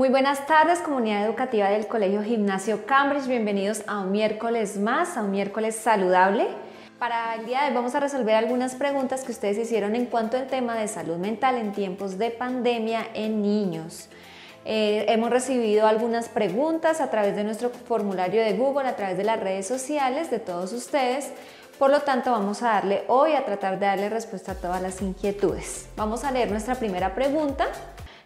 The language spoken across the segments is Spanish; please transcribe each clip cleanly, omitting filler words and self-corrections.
Muy buenas tardes, comunidad educativa del Colegio Gimnasio Cambridge. Bienvenidos a un miércoles más, a un miércoles saludable. Para el día de hoy vamos a resolver algunas preguntas que ustedes hicieron en cuanto al tema de salud mental en tiempos de pandemia en niños. Hemos recibido algunas preguntas a través de nuestro formulario de Google, a través de las redes sociales de todos ustedes. Por lo tanto, vamos a darle hoy a tratar de darle respuesta a todas las inquietudes. Vamos a leer nuestra primera pregunta.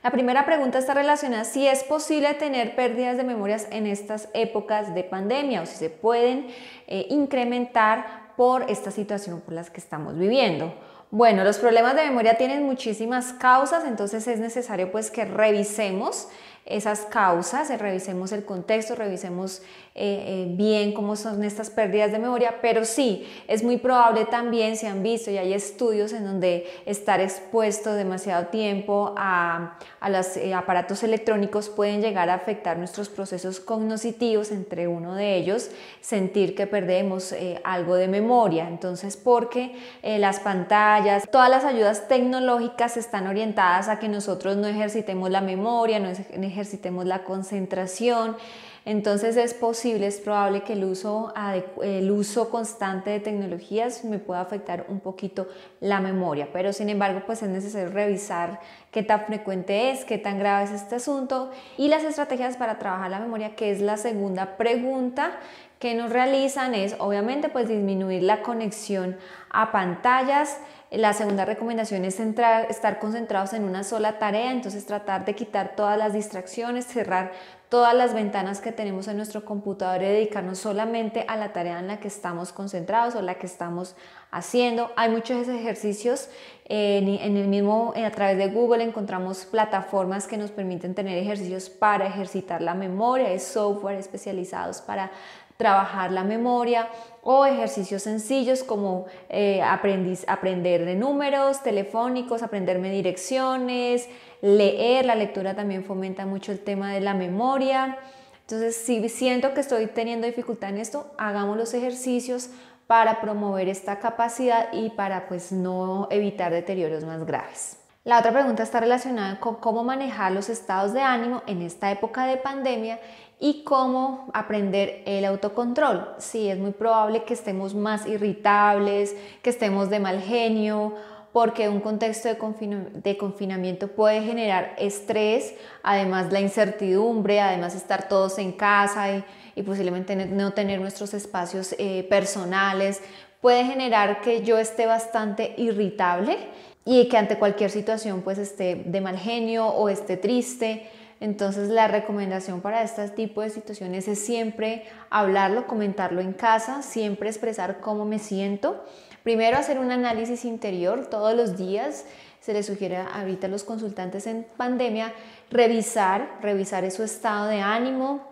La primera pregunta está relacionada si es posible tener pérdidas de memorias en estas épocas de pandemia o si se pueden incrementar por esta situación por las que estamos viviendo. Bueno, los problemas de memoria tienen muchísimas causas, entonces es necesario pues que revisemos esas causas, revisemos el contexto, revisemos bien cómo son estas pérdidas de memoria, pero sí, es muy probable también, se han visto y hay estudios en donde estar expuesto demasiado tiempo a los aparatos electrónicos pueden llegar a afectar nuestros procesos cognitivos, entre uno de ellos sentir que perdemos algo de memoria. Entonces, porque las pantallas, todas las ayudas tecnológicas están orientadas a que nosotros no ejercitemos la memoria, no ejercitemos la concentración. Entonces es probable que el uso constante de tecnologías me pueda afectar un poquito la memoria, pero sin embargo pues es necesario revisar qué tan frecuente es, qué tan grave es este asunto y las estrategias para trabajar la memoria, que es la segunda pregunta que nos realizan, es obviamente pues disminuir la conexión a pantallas. La segunda recomendación es estar concentrados en una sola tarea, entonces tratar de quitar todas las distracciones, cerrar todas las ventanas que tenemos en nuestro computador y dedicarnos solamente a la tarea en la que estamos concentrados o la que estamos haciendo. Hay muchos ejercicios a través de Google encontramos plataformas que nos permiten tener ejercicios para ejercitar la memoria, hay software especializados para trabajar la memoria o ejercicios sencillos como aprender de números telefónicos, aprenderme direcciones, leer. La lectura también fomenta mucho el tema de la memoria. Entonces, si siento que estoy teniendo dificultad en esto, hagamos los ejercicios para promover esta capacidad y para pues no evitar deterioros más graves. La otra pregunta está relacionada con cómo manejar los estados de ánimo en esta época de pandemia y cómo aprender el autocontrol. Sí, es muy probable que estemos más irritables, que estemos de mal genio, porque un contexto de confinamiento puede generar estrés, además la incertidumbre, además estar todos en casa y posiblemente no tener nuestros espacios personales, puede generar que yo esté bastante irritable y que ante cualquier situación pues esté de mal genio o esté triste. Entonces la recomendación para este tipo de situaciones es siempre hablarlo, comentarlo en casa, siempre expresar cómo me siento. Primero hacer un análisis interior todos los días. Se les sugiere ahorita a los consultantes en pandemia revisar su estado de ánimo,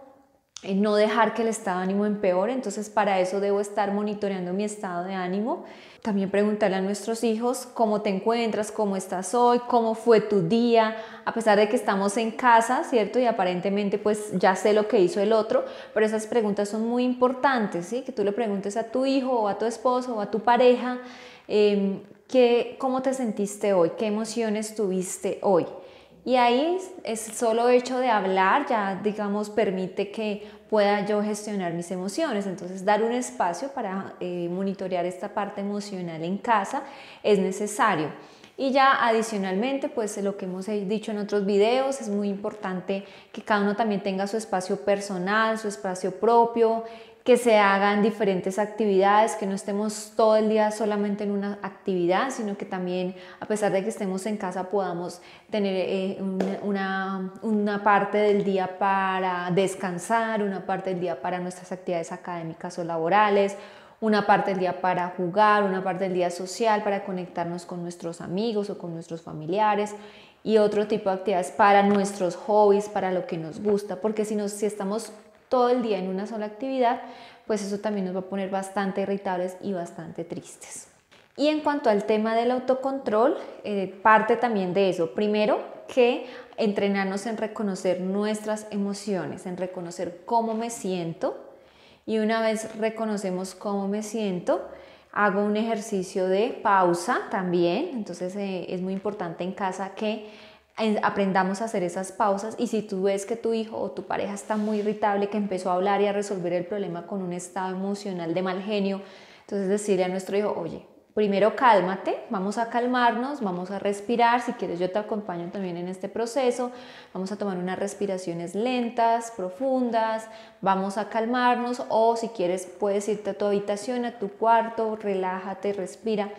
no dejar que el estado de ánimo empeore. Entonces para eso debo estar monitoreando mi estado de ánimo. También preguntarle a nuestros hijos cómo te encuentras, cómo estás hoy, cómo fue tu día, a pesar de que estamos en casa, ¿cierto? Y aparentemente pues ya sé lo que hizo el otro, pero esas preguntas son muy importantes, ¿sí? Que tú le preguntes a tu hijo o a tu esposo o a tu pareja cómo te sentiste hoy, qué emociones tuviste hoy. Y ahí es solo hecho de hablar, ya digamos permite que pueda yo gestionar mis emociones. Entonces dar un espacio para monitorear esta parte emocional en casa es necesario. Y ya adicionalmente, pues lo que hemos dicho en otros videos, es muy importante que cada uno también tenga su espacio personal, su espacio propio, que se hagan diferentes actividades, que no estemos todo el día solamente en una actividad, sino que también, a pesar de que estemos en casa, podamos tener una parte del día para descansar, una parte del día para nuestras actividades académicas o laborales, una parte del día para jugar, una parte del día social para conectarnos con nuestros amigos o con nuestros familiares y otro tipo de actividades para nuestros hobbies, para lo que nos gusta, porque si estamos todo el día en una sola actividad, pues eso también nos va a poner bastante irritables y bastante tristes. Y en cuanto al tema del autocontrol, parte también de eso. Primero, que entrenarnos en reconocer nuestras emociones, en reconocer cómo me siento. Y una vez reconocemos cómo me siento, hago un ejercicio de pausa también. Entonces es muy importante en casa que aprendamos a hacer esas pausas. Y si tú ves que tu hijo o tu pareja está muy irritable, que empezó a hablar y a resolver el problema con un estado emocional de mal genio, entonces decirle a nuestro hijo, oye, primero cálmate, vamos a calmarnos, vamos a respirar, si quieres yo te acompaño también en este proceso, vamos a tomar unas respiraciones lentas, profundas, vamos a calmarnos, o si quieres puedes irte a tu habitación, a tu cuarto, relájate, respira,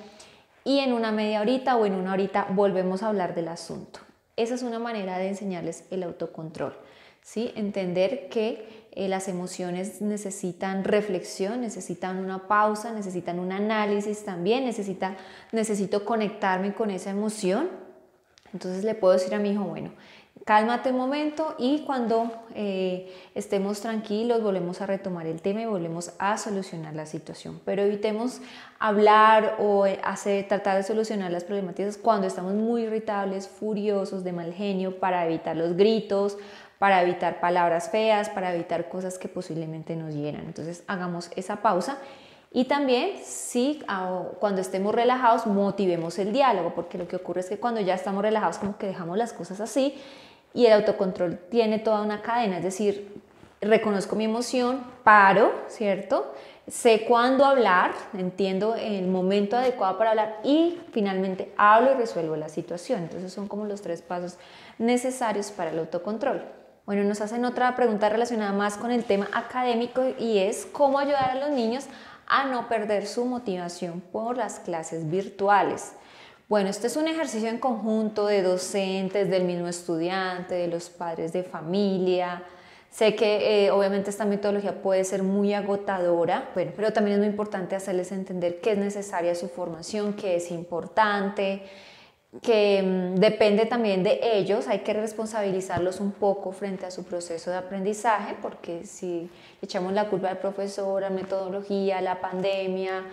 y en una media horita o en una horita volvemos a hablar del asunto. Esa es una manera de enseñarles el autocontrol, ¿sí? Entender que las emociones necesitan reflexión, necesitan una pausa, necesitan un análisis también, necesito conectarme con esa emoción. Entonces le puedo decir a mi hijo, bueno, cálmate un momento y cuando estemos tranquilos volvemos a retomar el tema y volvemos a solucionar la situación. Pero evitemos hablar o tratar de solucionar las problemáticas cuando estamos muy irritables, furiosos, de mal genio, para evitar los gritos, para evitar palabras feas, para evitar cosas que posiblemente nos hieran. Entonces hagamos esa pausa. Y también, sí, cuando estemos relajados, motivemos el diálogo, porque lo que ocurre es que cuando ya estamos relajados, como que dejamos las cosas así, y el autocontrol tiene toda una cadena, es decir, reconozco mi emoción, paro, ¿cierto? Sé cuándo hablar, entiendo el momento adecuado para hablar y finalmente hablo y resuelvo la situación. Entonces son como los 3 pasos necesarios para el autocontrol. Bueno, nos hacen otra pregunta relacionada más con el tema académico y es cómo ayudar a los niños a no perder su motivación por las clases virtuales. Bueno, este es un ejercicio en conjunto de docentes, del mismo estudiante, de los padres de familia. Sé que obviamente esta metodología puede ser muy agotadora, bueno, pero también es muy importante hacerles entender que es necesaria su formación, que es importante, que depende también de ellos, hay que responsabilizarlos un poco frente a su proceso de aprendizaje, porque si echamos la culpa al profesor, a la metodología, a la pandemia,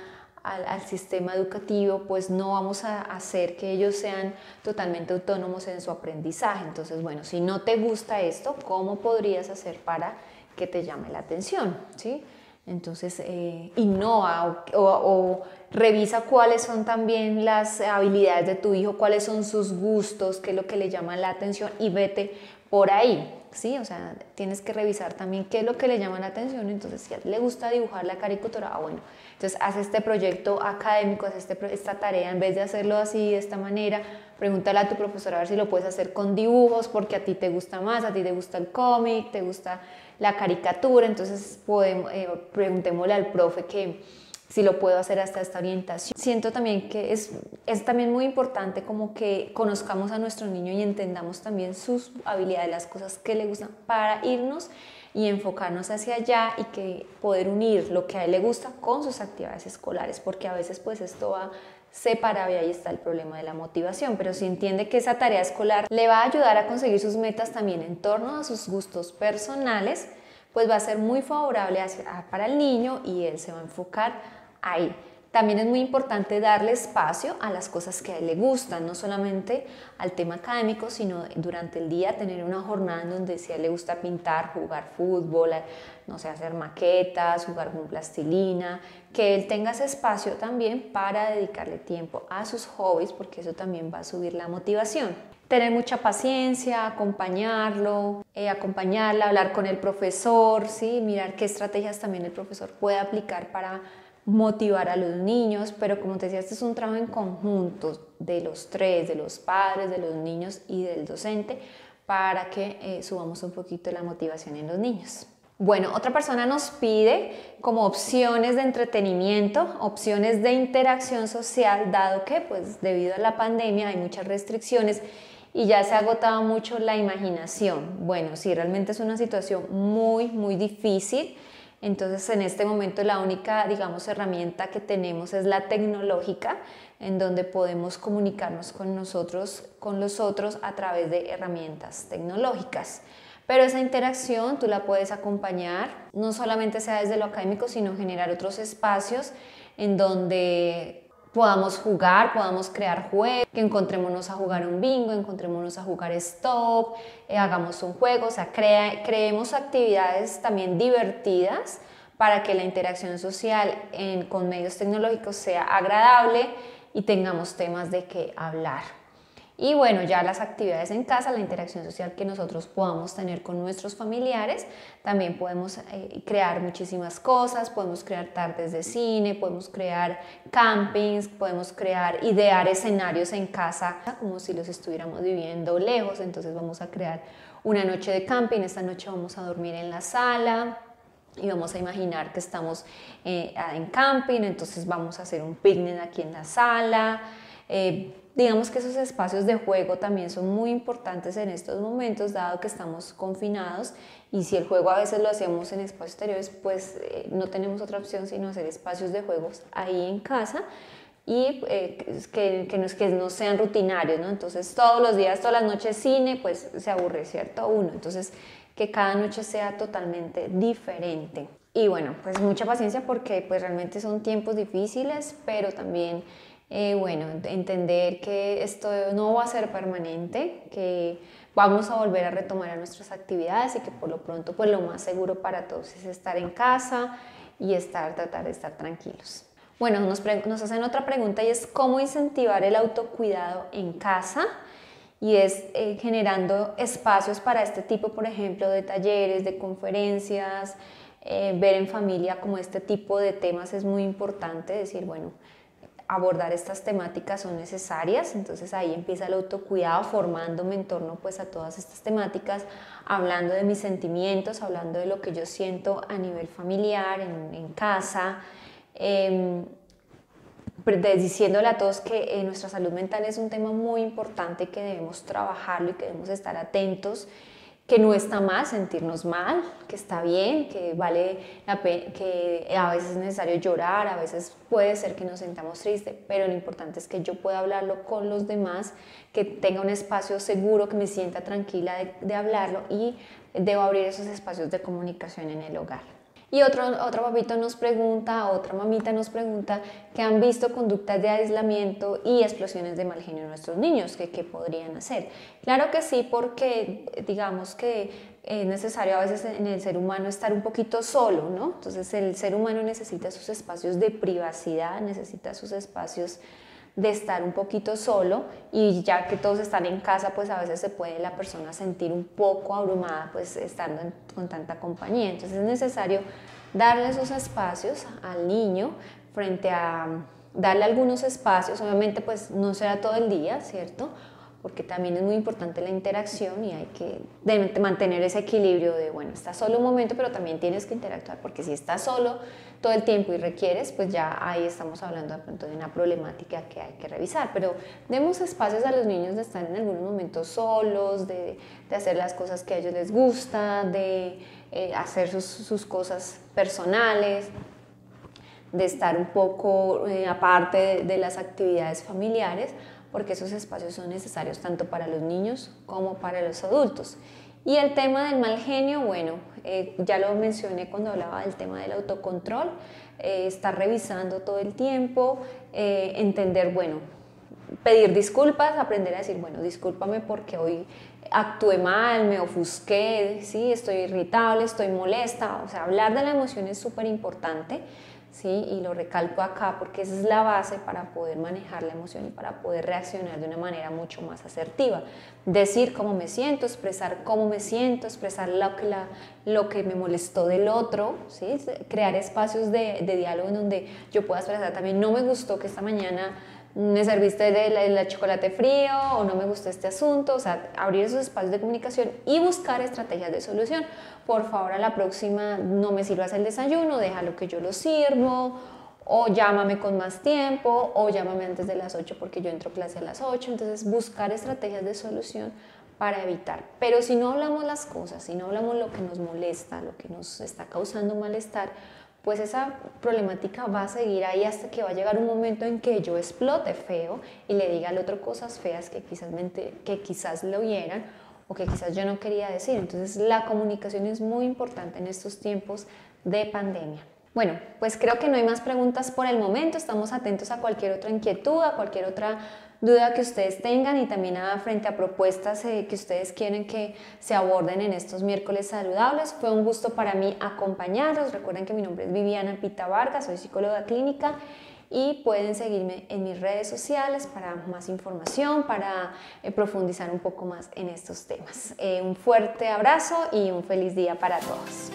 al sistema educativo, pues no vamos a hacer que ellos sean totalmente autónomos en su aprendizaje. Entonces, bueno, si no te gusta esto, ¿cómo podrías hacer para que te llame la atención? ¿Sí? Entonces, innova o revisa cuáles son también las habilidades de tu hijo, cuáles son sus gustos, qué es lo que le llama la atención y vete por ahí, ¿sí? O sea, tienes que revisar también qué es lo que le llama la atención. Entonces, si a ti le gusta dibujar la caricatura, bueno, entonces haz este proyecto académico, haz esta tarea, en vez de hacerlo así, de esta manera, pregúntale a tu profesora a ver si lo puedes hacer con dibujos, porque a ti te gusta más, a ti te gusta el cómic, te gusta la caricatura. Entonces preguntémosle al profe que si lo puedo hacer hasta esta orientación. Siento también que es también muy importante como que conozcamos a nuestro niño y entendamos también sus habilidades, las cosas que le gustan, para irnos y enfocarnos hacia allá y que poder unir lo que a él le gusta con sus actividades escolares, porque a veces pues esto va separado y ahí está el problema de la motivación. Pero si entiende que esa tarea escolar le va a ayudar a conseguir sus metas también en torno a sus gustos personales, pues va a ser muy favorable para el niño y él se va a enfocar ahí. También es muy importante darle espacio a las cosas que a él le gustan, no solamente al tema académico, sino durante el día tener una jornada en donde si a él le gusta pintar, jugar fútbol, no sé, hacer maquetas, jugar con plastilina, que él tenga ese espacio también para dedicarle tiempo a sus hobbies, porque eso también va a subir la motivación. Tener mucha paciencia, acompañarlo, acompañarla, hablar con el profesor, ¿sí? Mirar qué estrategias también el profesor puede aplicar para motivar a los niños, pero como te decía, este es un trabajo en conjunto de los 3, de los padres, de los niños y del docente, para que subamos un poquito la motivación en los niños. Bueno, otra persona nos pide como opciones de entretenimiento, opciones de interacción social, dado que pues debido a la pandemia hay muchas restricciones y ya se ha agotado mucho la imaginación. Bueno, sí, realmente es una situación muy difícil. Entonces, en este momento la única, digamos, herramienta que tenemos es la tecnológica, en donde podemos comunicarnos con los otros a través de herramientas tecnológicas. Pero esa interacción tú la puedes acompañar, no solamente sea desde lo académico, sino generar otros espacios en donde podamos jugar, podamos crear juegos, que encontrémonos a jugar un bingo, encontrémonos a jugar stop, hagamos un juego, o sea, creemos actividades también divertidas para que la interacción social con medios tecnológicos sea agradable y tengamos temas de qué hablar. Y bueno, ya las actividades en casa, la interacción social que nosotros podamos tener con nuestros familiares, también podemos crear muchísimas cosas, podemos crear tardes de cine, podemos crear campings, podemos idear escenarios en casa como si los estuviéramos viviendo lejos. Entonces vamos a crear una noche de camping, esta noche vamos a dormir en la sala y vamos a imaginar que estamos en camping, entonces vamos a hacer un picnic aquí en la sala. Digamos que esos espacios de juego también son muy importantes en estos momentos, dado que estamos confinados, y si el juego a veces lo hacemos en espacios exteriores, pues no tenemos otra opción sino hacer espacios de juegos ahí en casa y que no sean rutinarios, ¿no? Entonces todos los días, todas las noches cine, pues se aburre, ¿cierto? Uno, entonces que cada noche sea totalmente diferente. Y bueno, pues mucha paciencia porque pues realmente son tiempos difíciles, pero también bueno, entender que esto no va a ser permanente, que vamos a volver a retomar a nuestras actividades y que por lo pronto pues lo más seguro para todos es estar en casa y tratar de estar tranquilos. Bueno, nos hacen otra pregunta y es ¿cómo incentivar el autocuidado en casa? Y es generando espacios para este tipo, por ejemplo, de talleres, de conferencias, ver en familia como este tipo de temas es muy importante, decir, bueno, abordar estas temáticas son necesarias, entonces ahí empieza el autocuidado formándome en torno pues a todas estas temáticas, hablando de mis sentimientos, hablando de lo que yo siento a nivel familiar, en casa, diciéndole a todos que nuestra salud mental es un tema muy importante, que debemos trabajarlo y que debemos estar atentos, que no está mal sentirnos mal, que está bien, que vale la pena, que a veces es necesario llorar, a veces puede ser que nos sintamos tristes, pero lo importante es que yo pueda hablarlo con los demás, que tenga un espacio seguro, que me sienta tranquila de hablarlo, y debo abrir esos espacios de comunicación en el hogar. Y otro papito nos pregunta, otra mamita nos pregunta que han visto conductas de aislamiento y explosiones de mal genio en nuestros niños, que qué podrían hacer. Claro que sí, porque digamos que es necesario a veces en el ser humano estar un poquito solo, ¿no? Entonces el ser humano necesita sus espacios de privacidad, necesita sus espacios de estar un poquito solo, y ya que todos están en casa, pues a veces se puede la persona sentir un poco abrumada pues estando con tanta compañía. Entonces es necesario darle esos espacios al niño, frente a darle algunos espacios, obviamente pues no será todo el día, ¿cierto? Porque también es muy importante la interacción y hay que mantener ese equilibrio de, bueno, estás solo un momento, pero también tienes que interactuar, porque si estás solo todo el tiempo y requieres, pues ya ahí estamos hablando de pronto de una problemática que hay que revisar. Pero demos espacios a los niños de estar en algunos momentos solos, de hacer las cosas que a ellos les gusta, de hacer sus cosas personales, de estar un poco aparte de las actividades familiares, porque esos espacios son necesarios tanto para los niños como para los adultos. Y el tema del mal genio, bueno, ya lo mencioné cuando hablaba del tema del autocontrol, estar revisando todo el tiempo, entender, bueno, pedir disculpas, aprender a decir, bueno, discúlpame porque hoy actué mal, me ofusqué, ¿sí? Estoy irritable, estoy molesta. O sea, hablar de la emoción es súper importante, ¿sí? Y lo recalco acá porque esa es la base para poder manejar la emoción y para poder reaccionar de una manera mucho más asertiva. Decir cómo me siento, expresar cómo me siento, expresar lo que me molestó del otro, ¿sí? Crear espacios de diálogo en donde yo pueda expresar también, no me gustó que esta mañana me serviste de chocolate frío, o no me gustó este asunto. O sea, abrir esos espacios de comunicación y buscar estrategias de solución. Por favor, a la próxima no me sirvas el desayuno, déjalo que yo lo sirvo, o llámame con más tiempo, o llámame antes de las 8 porque yo entro a clase a las 8. Entonces, buscar estrategias de solución para evitar. Pero si no hablamos las cosas, si no hablamos lo que nos molesta, lo que nos está causando malestar, pues esa problemática va a seguir ahí hasta que va a llegar un momento en que yo explote feo y le diga al otro cosas feas que quizás le oyeran o que quizás yo no quería decir. Entonces la comunicación es muy importante en estos tiempos de pandemia. Bueno, pues creo que no hay más preguntas por el momento. Estamos atentos a cualquier otra inquietud, a cualquier otra duda que ustedes tengan, y también frente a propuestas que ustedes quieren que se aborden en estos miércoles saludables. Fue un gusto para mí acompañarlos. Recuerden que mi nombre es Viviana Pita Vargas, soy psicóloga clínica y pueden seguirme en mis redes sociales para más información, para profundizar un poco más en estos temas. Un fuerte abrazo y un feliz día para todos.